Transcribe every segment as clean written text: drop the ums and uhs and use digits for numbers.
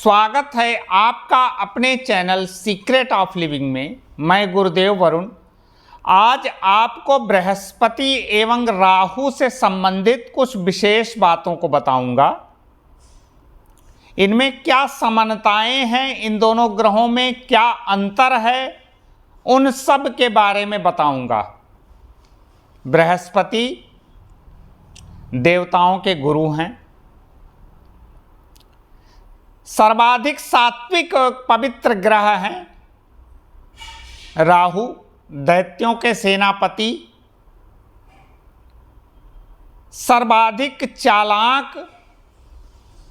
स्वागत है आपका अपने चैनल सीक्रेट ऑफ लिविंग में। मैं गुरुदेव वरुण आज आपको बृहस्पति एवं राहु से संबंधित कुछ विशेष बातों को बताऊंगा। इनमें क्या समानताएं हैं, इन दोनों ग्रहों में क्या अंतर है, उन सब के बारे में बताऊंगा। बृहस्पति देवताओं के गुरु हैं, सर्वाधिक सात्विक पवित्र ग्रह हैं। राहु दैत्यों के सेनापति, सर्वाधिक चालाक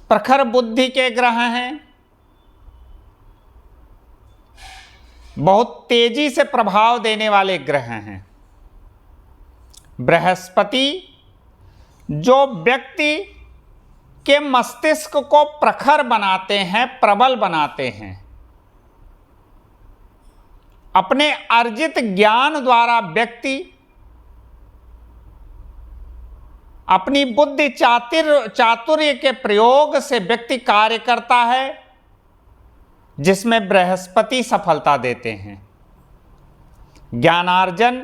प्रखर बुद्धि के ग्रह हैं, बहुत तेजी से प्रभाव देने वाले ग्रह हैं। बृहस्पति जो व्यक्ति के मस्तिष्क को प्रखर बनाते हैं, प्रबल बनाते हैं, अपने अर्जित ज्ञान द्वारा व्यक्ति अपनी बुद्धि चातुर्य के प्रयोग से व्यक्ति कार्य करता है, जिसमें बृहस्पति सफलता देते हैं। ज्ञानार्जन,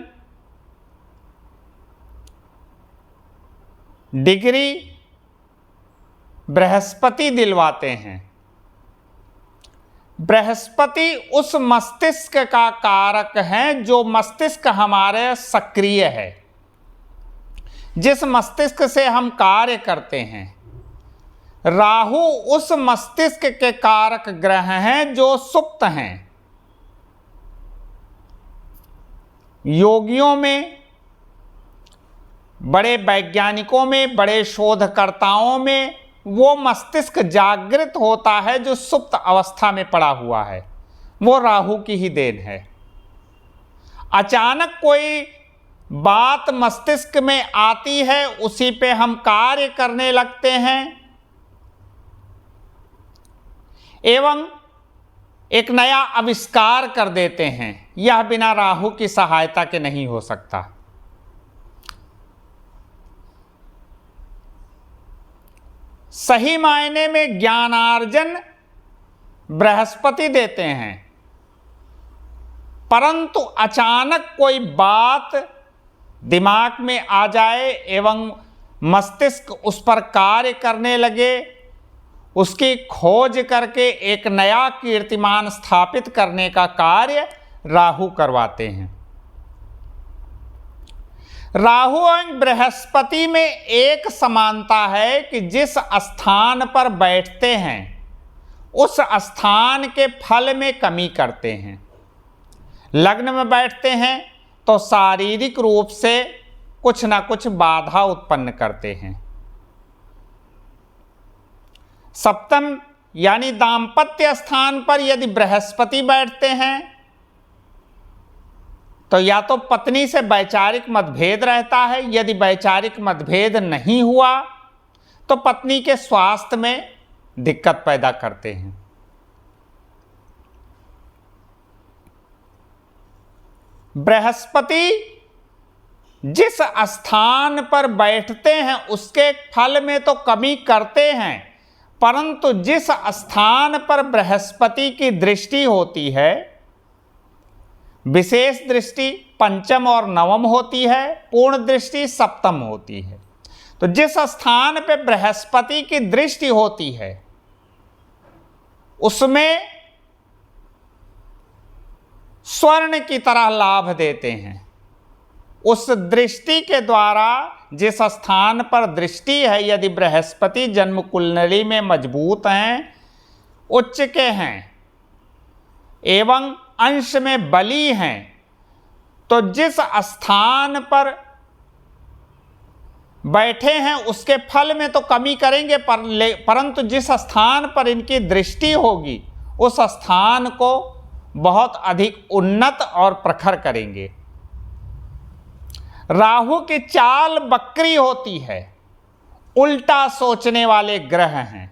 डिग्री बृहस्पति दिलवाते हैं। बृहस्पति उस मस्तिष्क का कारक है जो मस्तिष्क हमारे सक्रिय है, जिस मस्तिष्क से हम कार्य करते हैं। राहु उस मस्तिष्क के कारक ग्रह हैं जो सुप्त हैं। योगियों में, बड़े वैज्ञानिकों में, बड़े शोधकर्ताओं में वो मस्तिष्क जागृत होता है जो सुप्त अवस्था में पड़ा हुआ है। वो राहु की ही देन है। अचानक कोई बात मस्तिष्क में आती है, उसी पे हम कार्य करने लगते हैं एवं एक नया आविष्कार कर देते हैं। यह बिना राहु की सहायता के नहीं हो सकता। सही मायने में ज्ञानार्जन बृहस्पति देते हैं, परंतु अचानक कोई बात दिमाग में आ जाए एवं मस्तिष्क उस पर कार्य करने लगे, उसकी खोज करके एक नया कीर्तिमान स्थापित करने का कार्य राहु करवाते हैं। राहु और बृहस्पति में एक समानता है कि जिस स्थान पर बैठते हैं उस स्थान के फल में कमी करते हैं। लग्न में बैठते हैं तो शारीरिक रूप से कुछ ना कुछ बाधा उत्पन्न करते हैं। सप्तम यानी दांपत्य स्थान पर यदि बृहस्पति बैठते हैं तो या तो पत्नी से वैचारिक मतभेद रहता है, यदि वैचारिक मतभेद नहीं हुआ तो पत्नी के स्वास्थ्य में दिक्कत पैदा करते हैं। बृहस्पति जिस स्थान पर बैठते हैं उसके फल में तो कमी करते हैं, परंतु जिस स्थान पर बृहस्पति की दृष्टि होती है, विशेष दृष्टि पंचम और नवम होती है, पूर्ण दृष्टि सप्तम होती है। तो जिस स्थान पे बृहस्पति की दृष्टि होती है उसमें स्वर्ण की तरह लाभ देते हैं। उस दृष्टि के द्वारा जिस स्थान पर दृष्टि है, यदि बृहस्पति जन्म कुंडली में मजबूत हैं, उच्च के हैं एवं अंश में बली हैं, तो जिस स्थान पर बैठे हैं उसके फल में तो कमी करेंगे, परंतु जिस स्थान पर इनकी दृष्टि होगी उस स्थान को बहुत अधिक उन्नत और प्रखर करेंगे। राहु की चाल बकरी होती है, उल्टा सोचने वाले ग्रह हैं।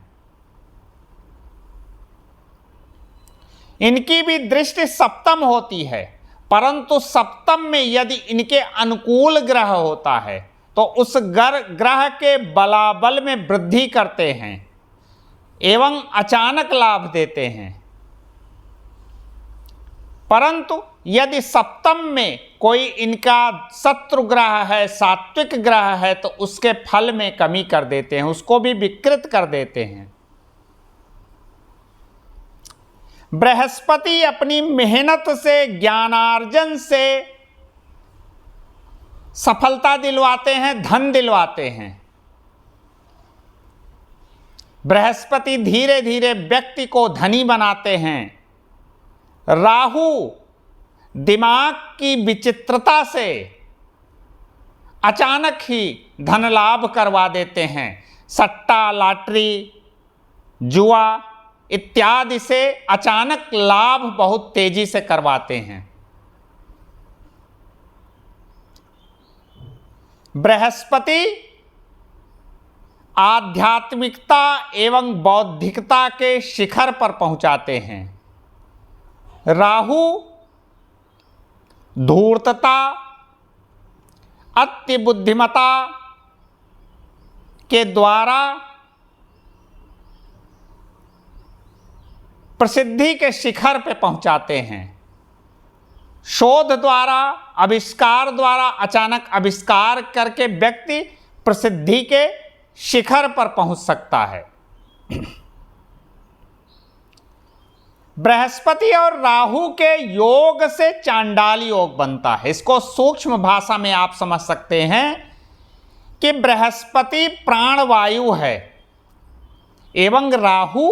इनकी भी दृष्टि सप्तम होती है, परंतु सप्तम में यदि इनके अनुकूल ग्रह होता है तो उस ग्रह के बलाबल में वृद्धि करते हैं। एवं अचानक लाभ देते हैं। परंतु यदि सप्तम में कोई इनका शत्रु ग्रह है, सात्विक ग्रह है, तो उसके फल में कमी कर देते हैं, उसको भी विकृत कर देते हैं। बृहस्पति अपनी मेहनत से, ज्ञानार्जन से सफलता दिलवाते हैं, धन दिलवाते हैं। बृहस्पति धीरे धीरे व्यक्ति को धनी बनाते हैं। राहु दिमाग की विचित्रता से अचानक ही धन लाभ करवा देते हैं। सट्टा, लॉटरी, जुआ इत्यादि से अचानक लाभ बहुत तेजी से करवाते हैं। बृहस्पति आध्यात्मिकता एवं बौद्धिकता के शिखर पर पहुंचाते हैं। राहु धूर्तता, अति बुद्धिमता के द्वारा प्रसिद्धि के शिखर पे पहुंचाते हैं। शोध द्वारा, आविष्कार द्वारा अचानक आविष्कार करके व्यक्ति प्रसिद्धि के शिखर पर पहुंच सकता है। बृहस्पति और राहु के योग से चांडाल योग बनता है। इसको सूक्ष्म भाषा में आप समझ सकते हैं कि बृहस्पति प्राणवायु है एवं राहु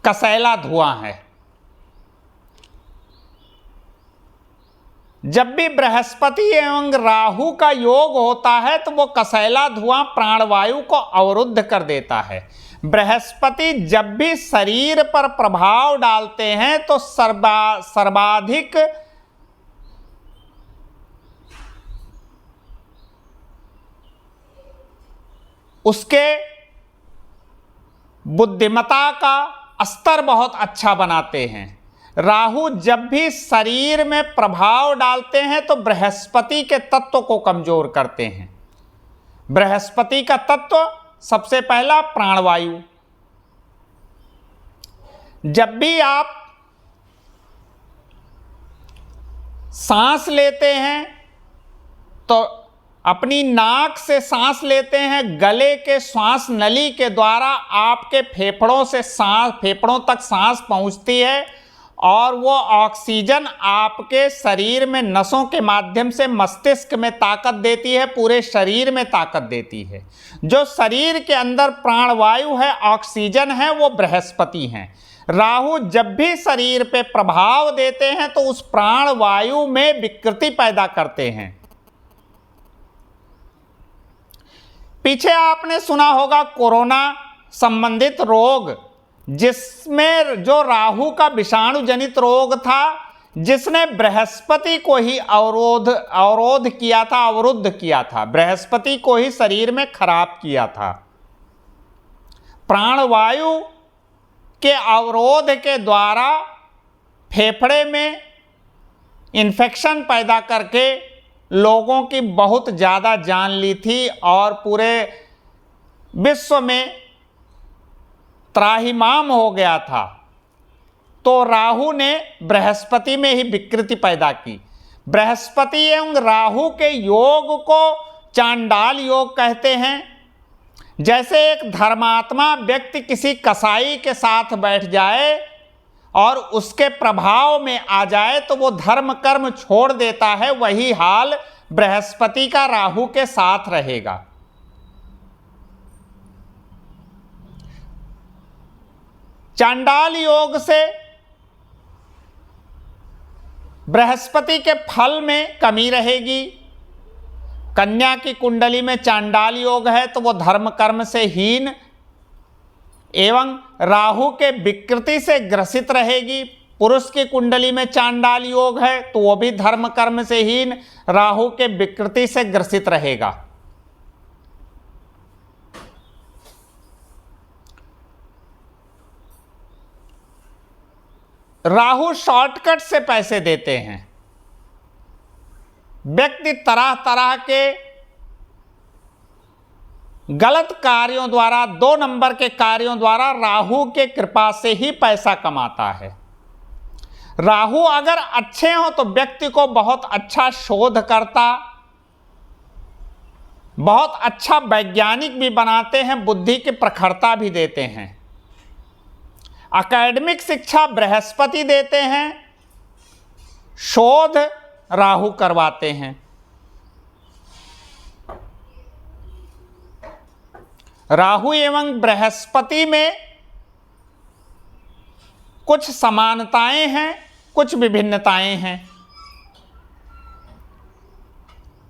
कसैला धुआं है। जब भी बृहस्पति एवं राहु का योग होता है तो वो कसैला धुआं प्राणवायु को अवरुद्ध कर देता है। बृहस्पति जब भी शरीर पर प्रभाव डालते हैं तो सर्वाधिक उसके बुद्धिमत्ता का स्तर बहुत अच्छा बनाते हैं। राहु जब भी शरीर में प्रभाव डालते हैं तो बृहस्पति के तत्व को कमजोर करते हैं। बृहस्पति का तत्व सबसे पहला प्राणवायु। जब भी आप सांस लेते हैं तो अपनी नाक से सांस लेते हैं, गले के श्वास नली के द्वारा आपके फेफड़ों तक सांस पहुंचती है और वो ऑक्सीजन आपके शरीर में नसों के माध्यम से मस्तिष्क में ताकत देती है, पूरे शरीर में ताकत देती है। जो शरीर के अंदर प्राणवायु है, ऑक्सीजन है, वो बृहस्पति हैं। राहु जब भी शरीर पे प्रभाव देते हैं तो उस प्राणवायु में विकृति पैदा करते हैं। पीछे आपने सुना होगा कोरोना संबंधित रोग, जिसमें जो राहु का विषाणु जनित रोग था, जिसने बृहस्पति को ही अवरुद्ध किया था, बृहस्पति को ही शरीर में खराब किया था। प्राणवायु के अवरोध के द्वारा फेफड़े में इन्फेक्शन पैदा करके लोगों की बहुत ज़्यादा जान ली थी और पूरे विश्व में त्राहिमाम हो गया था। तो राहु ने बृहस्पति में ही विकृति पैदा की। बृहस्पति एवं राहु के योग को चांडाल योग कहते हैं। जैसे एक धर्मात्मा व्यक्ति किसी कसाई के साथ बैठ जाए और उसके प्रभाव में आ जाए तो वो धर्म कर्म छोड़ देता है, वही हाल बृहस्पति का राहु के साथ रहेगा। चांडाल योग से बृहस्पति के फल में कमी रहेगी। कन्या की कुंडली में चांडाल योग है तो वो धर्म कर्म से हीन एवं राहु के विकृति से ग्रसित रहेगी। पुरुष की कुंडली में चांडाल योग है तो वो भी धर्म कर्म से हीन, राहु के विकृति से ग्रसित रहेगा। राहु शॉर्टकट से पैसे देते हैं। व्यक्ति तरह तरह के गलत कार्यों द्वारा, 2 नंबर के कार्यों द्वारा राहु के कृपा से ही पैसा कमाता है। राहु अगर अच्छे हो तो व्यक्ति को बहुत अच्छा शोधकर्ता, बहुत अच्छा वैज्ञानिक भी बनाते हैं, बुद्धि की प्रखरता भी देते हैं। एकेडमिक शिक्षा बृहस्पति देते हैं, शोध राहु करवाते हैं। राहु एवं बृहस्पति में कुछ समानताएं हैं, कुछ विभिन्नताएं हैं।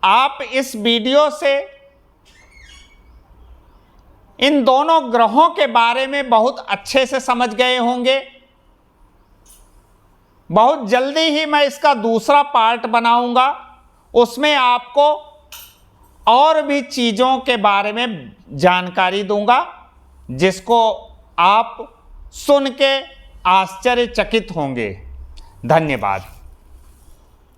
आप इस वीडियो से इन दोनों ग्रहों के बारे में बहुत अच्छे से समझ गए होंगे। बहुत जल्दी ही मैं इसका दूसरा पार्ट बनाऊंगा, उसमें आपको और भी चीज़ों के बारे में जानकारी दूंगा, जिसको आप सुन के आश्चर्यचकित होंगे। धन्यवाद।